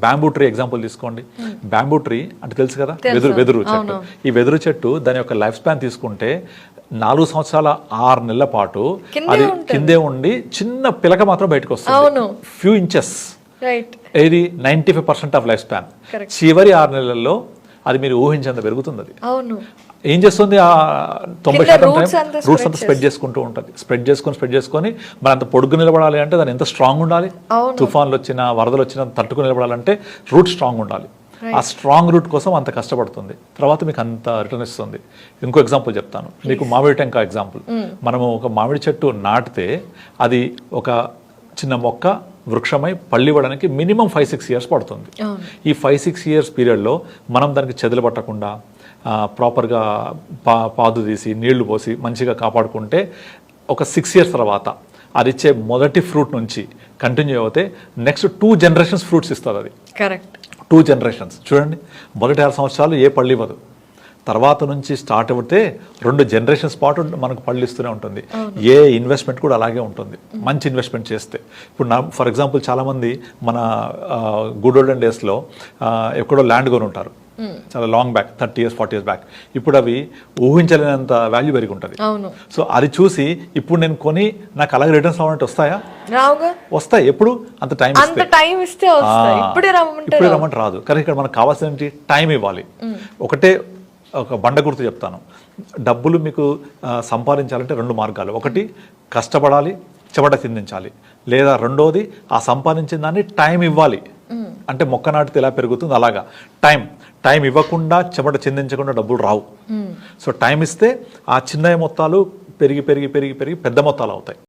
Bamboo tree example తీసుకోండి. Bamboo tree అంటే తెలుసు కదా, వెదురు చెట్టు. ఈ వెదురు చెట్టు దాని యొక్క లైఫ్ స్పాన్ తీసుకుంటే 4 సంవత్సరాల 6 నెలల పాటు అది కిందే ఉండి చిన్న పిలక మాత్రం బయటకు వస్తుంది, ఫ్యూ ఇంచెస్. ఇది 95% ఆఫ్ లైఫ్ స్పాన్. చివరి 6 నెలల్లో అది మీరు ఊహించేంత పెరుగుతుంది. అది ఏం చేస్తుంది, ఆ 90% రూట్స్ అంతా స్ప్రెడ్ చేసుకుంటూ ఉంటుంది. స్ప్రెడ్ చేసుకొని మరి అంత పొడుగు నిలబడాలి అంటే దాని ఎంత స్ట్రాంగ్ ఉండాలి, తుఫాన్లు వచ్చినా వరదలు వచ్చినా తట్టుకుని నిలబడాలంటే రూట్ స్ట్రాంగ్ ఉండాలి. ఆ స్ట్రాంగ్ రూట్ కోసం అంత కష్టపడుతుంది, తర్వాత మీకు అంత రిటర్న్ ఇస్తుంది. ఇంకో ఎగ్జాంపుల్ చెప్తాను మీకు, మామిడి టెంకాయ ఎగ్జాంపుల్. మనము ఒక మామిడి చెట్టు నాటితే అది ఒక చిన్న మొక్క వృక్షమై పళ్ళివ్వడానికి మినిమం 5-6 ఇయర్స్ పడుతుంది. ఈ 5-6 ఇయర్స్ పీరియడ్లో మనం దానికి చెదలు పట్టకుండా ప్రాపర్గా పాదు తీసి నీళ్లు పోసి మంచిగా కాపాడుకుంటే ఒక 6 ఇయర్స్ తర్వాత అది ఇచ్చే మొదటి ఫ్రూట్ నుంచి కంటిన్యూ అవుతే నెక్స్ట్ 2 జనరేషన్స్ ఫ్రూట్స్ ఇస్తుంది. అది కరెక్ట్, 2 జనరేషన్స్. చూడండి, మొదటి 6 సంవత్సరాలు ఏ పళ్ళు ఇవ్వదు, తర్వాత నుంచి స్టార్ట్ అవుతే 2 జనరేషన్స్ పాటు మనకు పళ్ళు ఇస్తూనే ఉంటుంది. ఏ ఇన్వెస్ట్మెంట్ కూడా అలాగే ఉంటుంది, మంచి ఇన్వెస్ట్మెంట్ చేస్తే. ఇప్పుడు ఫర్ ఎగ్జాంపుల్ చాలామంది మన గుడ్ ఓల్డెన్ డేస్లో ఎక్కడో ల్యాండ్ కొని ఉంటారు, చాలా long back, 30 years 40 years back. ఇప్పుడు అవి ఊహించలేనంత వాల్యూ పెరిగి ఉంటుంది. సో అది చూసి ఇప్పుడు నేను కొని నాకు అలాగే రిటర్న్స్ రావాలంటే వస్తాయా? వస్తాయి. ఎప్పుడు అంత టైం ఇస్తే ఇప్పుడే రమ్మంటే రాదు. కానీ ఇక్కడ మనకు కావాల్సిన టైం ఇవ్వాలి. ఒక బండ గుర్తు చెప్తాను. డబ్బులు మీకు సంపాదించాలంటే 2 మార్గాలు. ఒకటి కష్టపడాలి, చెమట చిందించాలి. లేదా రెండోది ఆ సంపాదించిన దాన్ని టైం ఇవ్వాలి. అంటే మొక్క నాటితే ఎలా పెరుగుతుంది అలాగా టైం ఇవ్వకుండా చెమట చిందించకుండా డబ్బులు రావు. సో టైం ఇస్తే ఆ చిన్న మొత్తాలు పెరిగి పెద్ద మొత్తాలు అవుతాయి.